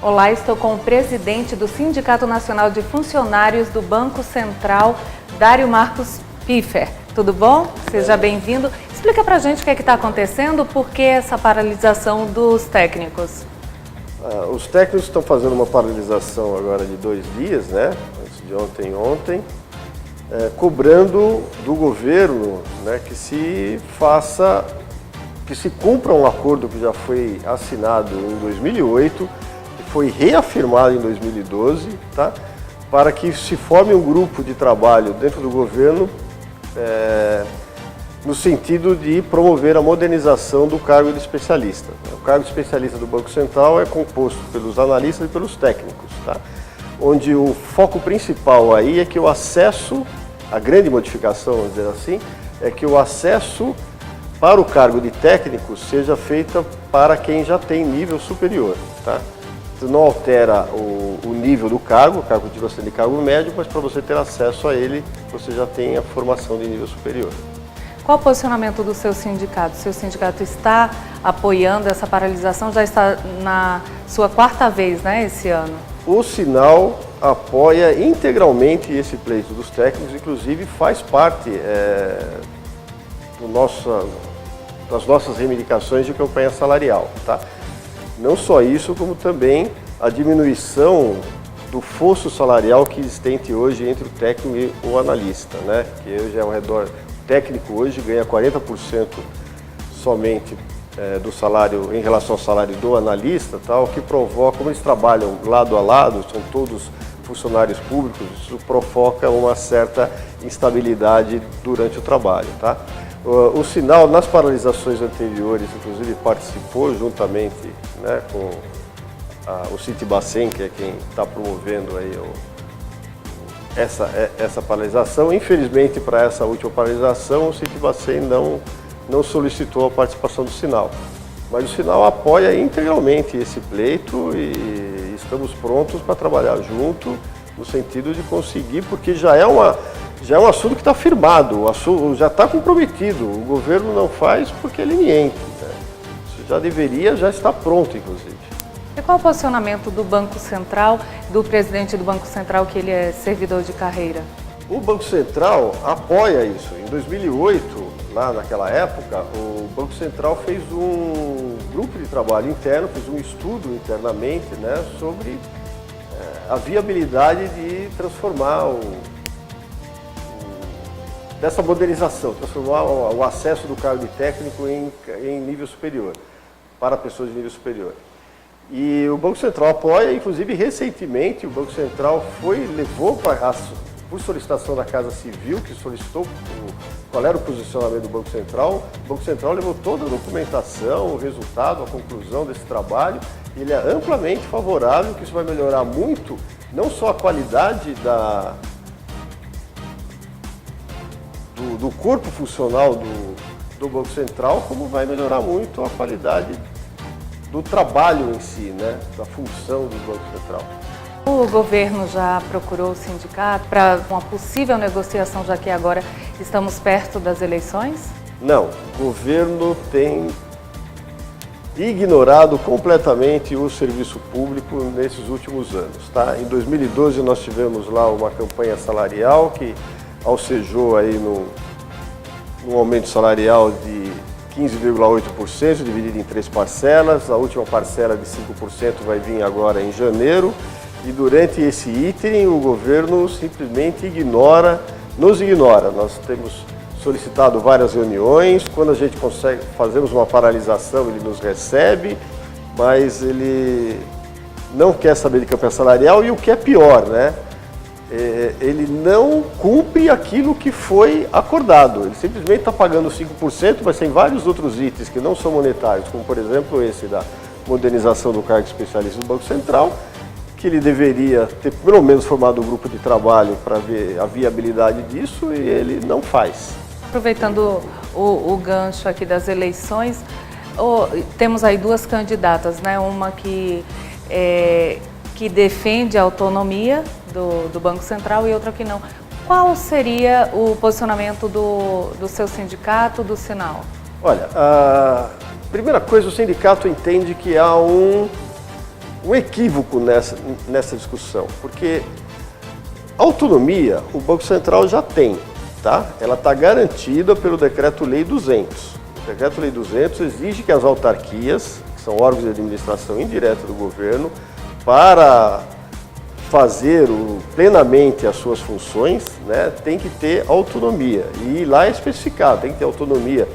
Olá, estou com o presidente do Sindicato Nacional de Funcionários do Banco Central, Dário Marcos Piffer. Tudo bom? Seja bem-vindo. Explica pra gente o que é que está acontecendo, por que essa paralisação dos técnicos? Os técnicos estão fazendo uma paralisação agora de 2 dias, né? Antes de ontem, cobrando do governo, né, que se cumpra um acordo que já foi assinado em 2008, que foi reafirmado em 2012, tá? Para que se forme um grupo de trabalho dentro do governo no sentido de promover a modernização do cargo de especialista. O cargo de especialista do Banco Central é composto pelos analistas e pelos técnicos, tá? Onde o foco principal aí é que o acesso, a grande modificação, vamos dizer assim, é que o acesso para o cargo de técnico seja feita para quem já tem nível superior, tá? Isso não altera o nível do cargo, o cargo continua sendo de cargo médio, mas para você ter acesso a ele, você já tem a formação de nível superior. Qual o posicionamento do seu sindicato? O seu sindicato está apoiando essa paralisação, já está na sua 4ª vez, né, esse ano? O Sinal apoia integralmente esse pleito dos técnicos, inclusive faz parte das nossas reivindicações de campanha salarial, tá? Não só isso, como também a diminuição do fosso salarial que existente hoje entre o técnico e o analista, né? Que hoje é ao redor, o técnico hoje ganha 40% somente do salário em relação ao salário do analista, tá? O que provoca, como eles trabalham lado a lado, são todos funcionários públicos, isso provoca uma certa instabilidade durante o trabalho, tá? O Sinal, nas paralisações anteriores, inclusive participou juntamente, né, com o Citibacen, que é quem está promovendo aí essa paralisação. Infelizmente, para essa última paralisação, o Citibacen não solicitou a participação do Sinal. Mas o Sinal apoia integralmente esse pleito e estamos prontos para trabalhar junto no sentido de conseguir, porque já é um assunto que está firmado, o assunto já está comprometido, o governo não faz porque é leniente, né? Isso já estar pronto, inclusive. E qual o posicionamento do Banco Central, do presidente do Banco Central, que ele é servidor de carreira? O Banco Central apoia isso. Em 2008, lá naquela época, o Banco Central fez um grupo de trabalho interno, fez um estudo internamente, né, sobre a viabilidade de transformar dessa modernização, transformar o acesso do cargo de técnico em nível superior, para pessoas de nível superior. E o Banco Central apoia, inclusive recentemente o Banco Central levou por solicitação da Casa Civil, que solicitou qual era o posicionamento do Banco Central. O Banco Central levou toda a documentação, o resultado, a conclusão desse trabalho. Ele é amplamente favorável, que isso vai melhorar muito, não só a qualidade do corpo funcional do Banco Central, como vai melhorar muito a qualidade do trabalho em si, né, da função do Banco Central. O governo já procurou o sindicato para uma possível negociação, já que agora estamos perto das eleições? Não, o governo tem ignorado completamente o serviço público nesses últimos anos, tá? Em 2012 nós tivemos lá uma campanha salarial que alcejou aí num aumento salarial de 15,8%, dividido em 3 parcelas. A última parcela de 5% vai vir agora em janeiro. E durante esse ínterim, o governo simplesmente nos ignora. Nós temos solicitado várias reuniões. Quando a gente fazemos uma paralisação, ele nos recebe, mas ele não quer saber de campanha salarial e o que é pior, né? Ele não cumpre aquilo que foi acordado. Ele simplesmente está pagando 5%, mas tem vários outros itens que não são monetários, como por exemplo esse da modernização do cargo especialista do Banco Central, que ele deveria ter pelo menos formado um grupo de trabalho para ver a viabilidade disso e ele não faz. Aproveitando o gancho aqui das eleições, temos aí 2 candidatas, né? Uma que defende a autonomia do Banco Central e outra que não. Qual seria o posicionamento do seu sindicato, do Sinal? Olha, a primeira coisa, o sindicato entende que há um um equívoco nessa discussão, porque autonomia o Banco Central já tem, tá? Ela está garantida pelo Decreto-Lei 200. O Decreto-Lei 200 exige que as autarquias, que são órgãos de administração indireta do governo, para fazer plenamente as suas funções, né, tem que ter autonomia. E lá é especificado, tem que ter autonomia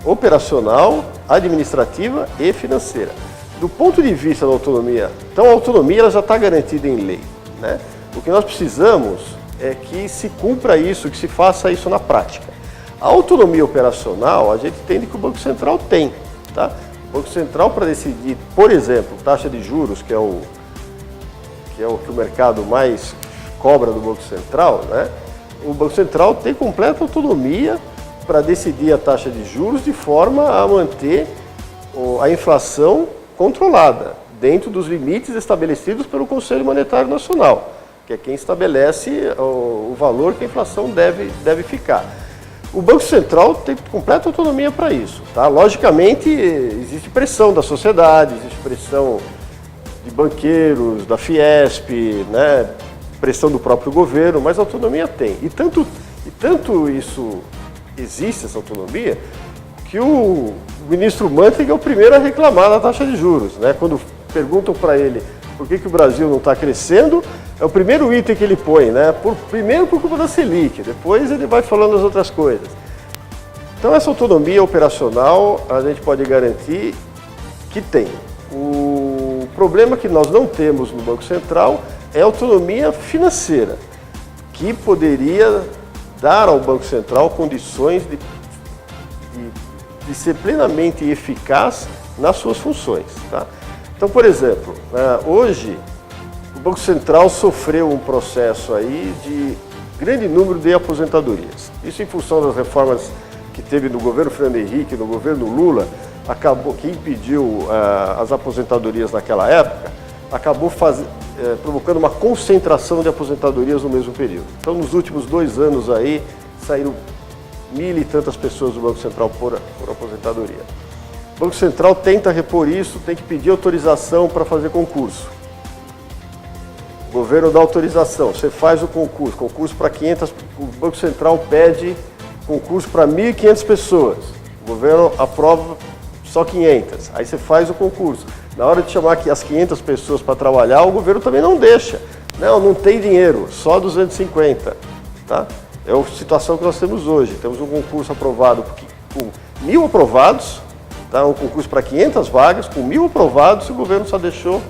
operacional, administrativa e financeira. Do ponto de vista da autonomia, então a autonomia ela já está garantida em lei, né? O que nós precisamos é que se cumpra isso, que se faça isso na prática. A autonomia operacional, a gente entende que o Banco Central tem, tá? O Banco Central, para decidir, por exemplo, taxa de juros, que é o que o mercado mais cobra do Banco Central, né? O Banco Central tem completa autonomia para decidir a taxa de juros de forma a manter a inflação controlada, dentro dos limites estabelecidos pelo Conselho Monetário Nacional, que é quem estabelece o valor que a inflação deve ficar. O Banco Central tem completa autonomia para isso, tá? Logicamente, existe pressão da sociedade, existe pressão de banqueiros, da Fiesp, né? Pressão do próprio governo, mas a autonomia tem. E tanto isso existe, essa autonomia, que o ministro Mantega é o primeiro a reclamar da taxa de juros, né? Quando perguntam para ele por que o Brasil não está crescendo, é o primeiro item que ele põe, né? Primeiro por culpa da Selic, depois ele vai falando as outras coisas. Então essa autonomia operacional a gente pode garantir que tem. O problema que nós não temos no Banco Central é a autonomia financeira, que poderia dar ao Banco Central condições de ser plenamente eficaz nas suas funções, tá? Então, por exemplo, hoje o Banco Central sofreu um processo aí de grande número de aposentadorias. Isso em função das reformas que teve no governo Fernando Henrique, no governo Lula, que impediu as aposentadorias naquela época, acabou provocando uma concentração de aposentadorias no mesmo período. Então, nos últimos 2 anos aí, saíram 1.000 e tantas pessoas do Banco Central por aposentadoria. O Banco Central tenta repor isso, tem que pedir autorização para fazer concurso. O governo dá autorização, você faz o concurso para 500, o Banco Central pede concurso para 1.500 pessoas. O governo aprova só 500, aí você faz o concurso. Na hora de chamar as 500 pessoas para trabalhar, o governo também não deixa. Não tem dinheiro, só 250, tá? É a situação que nós temos hoje. Temos um concurso aprovado com 1.000 aprovados, tá? Um concurso para 500 vagas, com 1.000 aprovados, e o governo só deixou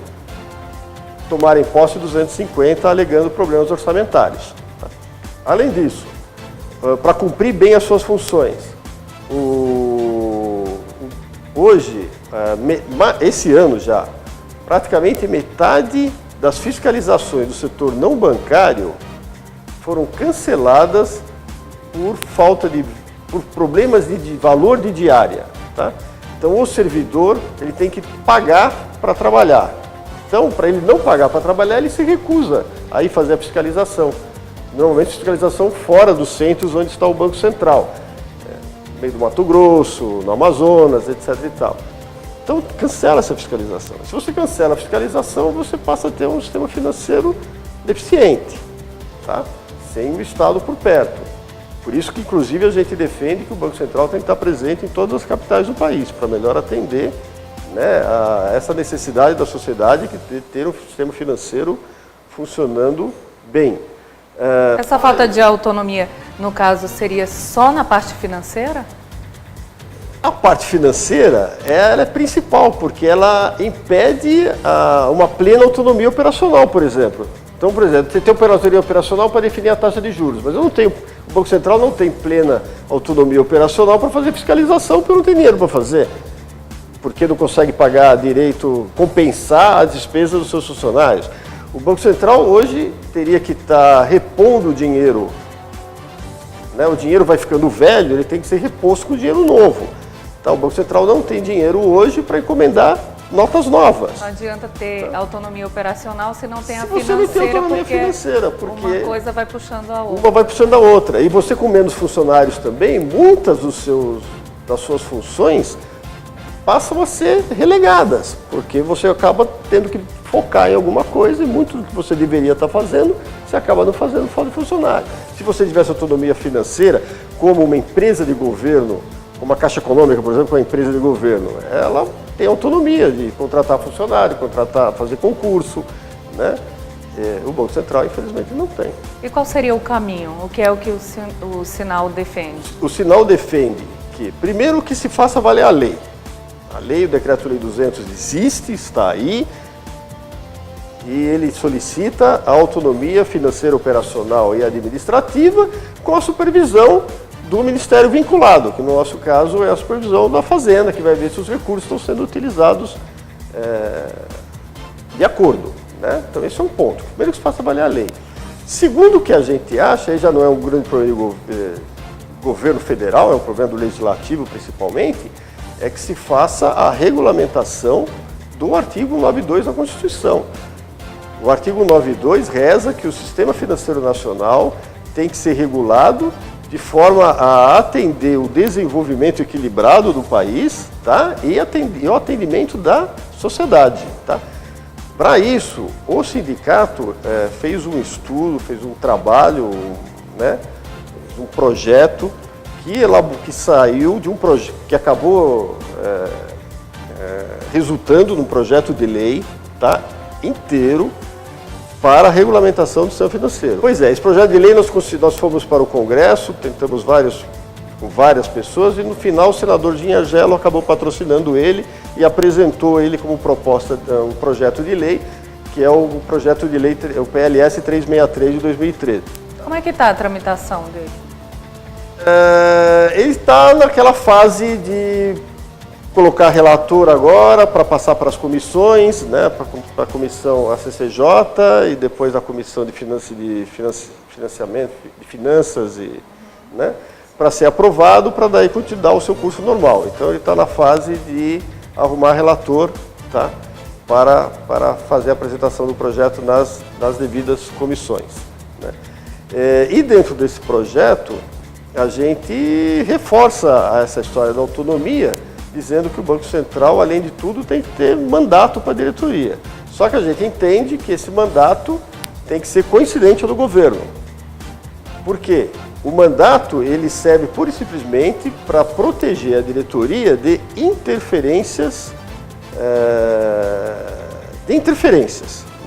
tomarem posse 250, alegando problemas orçamentários. Tá? Além disso, para cumprir bem as suas funções, hoje, esse ano já, praticamente metade das fiscalizações do setor não bancário foram canceladas por problemas de valor de diária, tá? Então o servidor ele tem que pagar para trabalhar. Então, para ele não pagar para trabalhar, ele se recusa a ir fazer a fiscalização. Normalmente fiscalização fora dos centros onde está o Banco Central, no meio do Mato Grosso, no Amazonas, etc. e tal. Então cancela essa fiscalização. Se você cancela a fiscalização, você passa a ter um sistema financeiro deficiente, tá? Sem o Estado por perto. Por isso que, inclusive, a gente defende que o Banco Central tem que estar presente em todas as capitais do país, para melhor atender, né, a essa necessidade da sociedade de ter um sistema financeiro funcionando bem. Essa falta de autonomia, no caso, seria só na parte financeira? A parte financeira ela é principal, porque ela impede uma plena autonomia operacional, por exemplo. Então, por exemplo, você tem autonomia operacional para definir a taxa de juros, mas o Banco Central não tem plena autonomia operacional para fazer fiscalização, porque não tem dinheiro para fazer. Porque não consegue pagar direito, compensar as despesas dos seus funcionários. O Banco Central hoje teria que estar repondo o dinheiro, né? O dinheiro vai ficando velho, ele tem que ser reposto com dinheiro novo. Então, o Banco Central não tem dinheiro hoje para encomendar notas novas. Não adianta ter autonomia operacional se não tem a financeira. Você não tem autonomia financeira, porque uma coisa vai puxando a outra. Uma vai puxando a outra. E você com menos funcionários também, muitas das suas funções passam a ser relegadas, porque você acaba tendo que focar em alguma coisa e muito do que você deveria estar fazendo, você acaba não fazendo falta de funcionário. Se você tivesse autonomia financeira, como uma empresa de governo, como a Caixa Econômica, por exemplo, que é uma empresa de governo, ela tem autonomia de contratar funcionário, fazer concurso, né? O Banco Central, infelizmente, não tem. E qual seria o caminho? O que é o que o Sinal defende? O Sinal defende que, primeiro, que se faça valer a lei. A lei, o Decreto-Lei 200 existe, está aí, e ele solicita a autonomia financeira, operacional e administrativa com a supervisão do Ministério vinculado, que no nosso caso é a supervisão da Fazenda, que vai ver se os recursos estão sendo utilizados de acordo, né? Então esse é um ponto. Primeiro que se faça valer a lei. Segundo, o que a gente acha, aí já não é um grande problema do governo federal, é um problema do legislativo principalmente, é que se faça a regulamentação do artigo 92 da Constituição. O artigo 92 reza que o sistema financeiro nacional tem que ser regulado de forma a atender o desenvolvimento equilibrado do país, tá? E o atendimento da sociedade. Tá? Para isso, o sindicato fez um estudo, fez um trabalho, né? Um projeto que saiu de um projeto que acabou resultando num projeto de lei, tá? Inteiro para a regulamentação do sistema financeiro. Pois é, esse projeto de lei nós fomos para o Congresso, tentamos com várias pessoas e no final o senador Dinha Gelo acabou patrocinando ele e apresentou ele como proposta, um projeto de lei, que é o projeto de lei, o PLS 363 de 2013. Como é que está a tramitação dele? Ele está naquela fase de colocar relator agora para passar para as comissões, né, para a comissão ACCJ e depois a comissão de finanças e, né, para ser aprovado, para daí continuar o seu curso normal. Então ele está na fase de arrumar relator, tá, para fazer a apresentação do projeto nas devidas comissões, né. E dentro desse projeto a gente reforça essa história da autonomia, dizendo que o Banco Central, além de tudo, tem que ter mandato para a diretoria. Só que a gente entende que esse mandato tem que ser coincidente ao do governo. Por quê? O mandato ele serve pura e simplesmente para proteger a diretoria de interferências,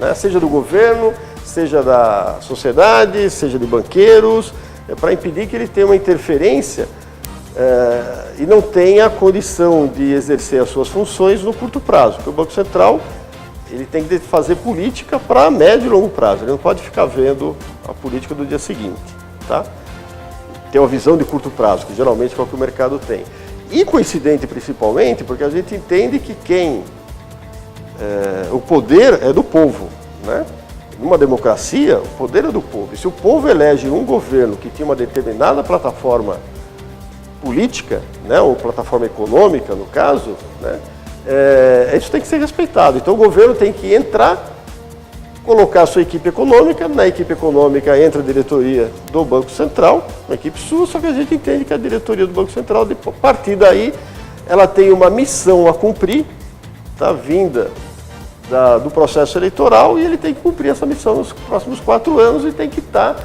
né? Seja do governo, seja da sociedade, seja de banqueiros, para impedir que ele tenha uma interferência e não tenha a condição de exercer as suas funções no curto prazo. Porque o Banco Central ele tem que fazer política para médio e longo prazo, ele não pode ficar vendo a política do dia seguinte. Tá? Tem uma visão de curto prazo, que geralmente é o que o mercado tem. E coincidente principalmente, porque a gente entende que o poder é do povo, né? Numa democracia, o poder é do povo. E se o povo elege um governo que tinha uma determinada plataforma política, né, ou plataforma econômica, no caso, né, isso tem que ser respeitado. Então o governo tem que entrar, colocar a sua equipe econômica, na equipe econômica entra a diretoria do Banco Central, uma equipe sua, só que a gente entende que a diretoria do Banco Central, a partir daí, ela tem uma missão a cumprir, tá, vinda do processo eleitoral, e ele tem que cumprir essa missão nos próximos 4 anos e tem que estar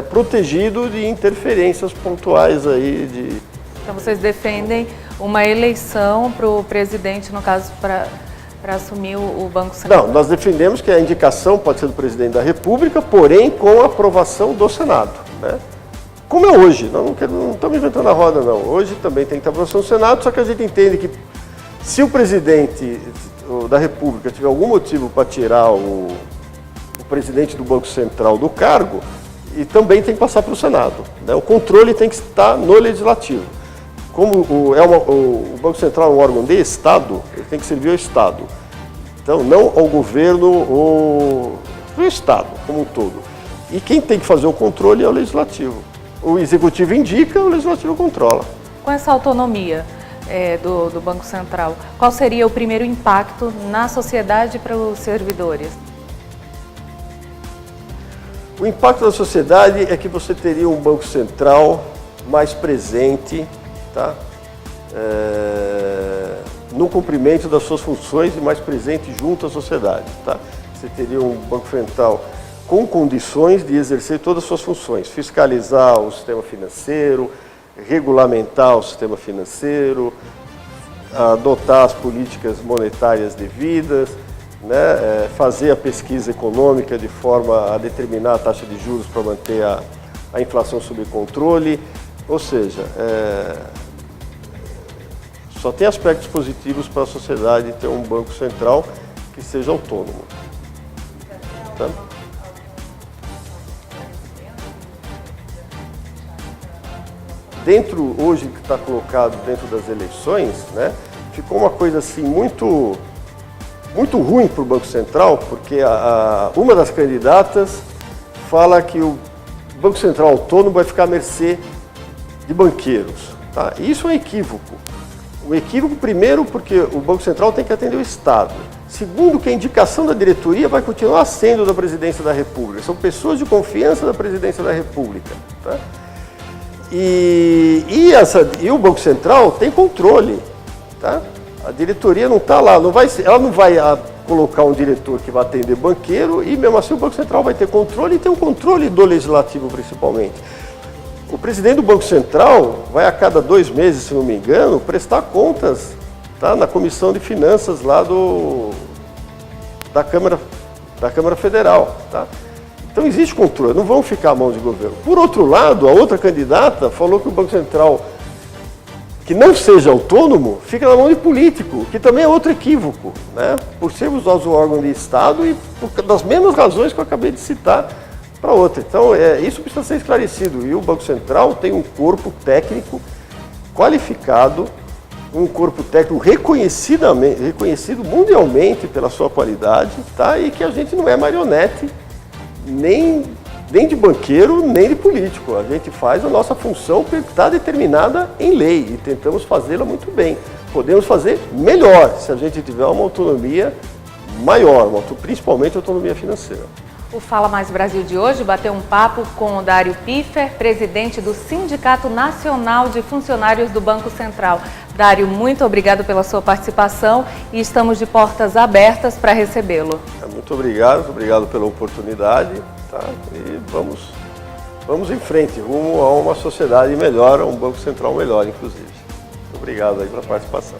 protegido de interferências pontuais aí. Então vocês defendem uma eleição para o presidente, no caso, para assumir o Banco Central? Não, nós defendemos que a indicação pode ser do presidente da República, porém com a aprovação do Senado, né? Como é hoje, não estamos inventando a roda não, hoje também tem que ter aprovação do Senado, só que a gente entende que se o presidente da República tiver algum motivo para tirar o presidente do Banco Central do cargo, e também tem que passar para o Senado, né? O controle tem que estar no Legislativo. Como o Banco Central é um órgão de Estado, ele tem que servir ao Estado. Então, não ao governo, ao Estado como um todo. E quem tem que fazer o controle é o Legislativo. O Executivo indica, o Legislativo controla. Com essa autonomia do Banco Central, qual seria o primeiro impacto na sociedade para os servidores? O impacto na sociedade é que você teria um Banco Central mais presente, tá? no cumprimento das suas funções e mais presente junto à sociedade. Tá? Você teria um Banco Central com condições de exercer todas as suas funções, fiscalizar o sistema financeiro, regulamentar o sistema financeiro, adotar as políticas monetárias devidas, né, fazer a pesquisa econômica de forma a determinar a taxa de juros para manter a inflação sob controle, ou seja, só tem aspectos positivos para a sociedade ter um Banco Central que seja autônomo. Tá? Dentro, hoje que está colocado dentro das eleições, né, ficou uma coisa assim muito ruim para o Banco Central, porque uma das candidatas fala que o Banco Central autônomo vai ficar à mercê de banqueiros. Tá? Isso é um equívoco. Um equívoco, primeiro, porque o Banco Central tem que atender o Estado. Segundo, que a indicação da diretoria vai continuar sendo da Presidência da República. São pessoas de confiança da Presidência da República. Tá? E o Banco Central tem controle. Tá? A diretoria não está lá, ela não vai colocar um diretor que vai atender banqueiro e mesmo assim o Banco Central vai ter controle e tem um controle do Legislativo principalmente. O presidente do Banco Central vai a cada 2 meses, se não me engano, prestar contas, tá, na Comissão de Finanças lá da Câmara Federal. Tá? Então existe controle, não vão ficar à mão de governo. Por outro lado, a outra candidata falou que o Banco Central, que não seja autônomo, fica na mão de político, que também é outro equívoco, né? Por sermos nós um órgão de Estado e das mesmas razões que eu acabei de citar para outra. Então, isso precisa ser esclarecido. E o Banco Central tem um corpo técnico qualificado, um corpo técnico reconhecido mundialmente pela sua qualidade, tá? E que a gente não é marionete, nem de banqueiro, nem de político. A gente faz a nossa função que está determinada em lei e tentamos fazê-la muito bem. Podemos fazer melhor se a gente tiver uma autonomia maior, principalmente autonomia financeira. O Fala Mais Brasil de hoje bateu um papo com o Dário Piffer, presidente do Sindicato Nacional de Funcionários do Banco Central. Dário, muito obrigado pela sua participação e estamos de portas abertas para recebê-lo. Muito obrigado pela oportunidade, tá? E vamos em frente, rumo a uma sociedade melhor, a um Banco Central melhor, inclusive. Muito obrigado aí pela participação.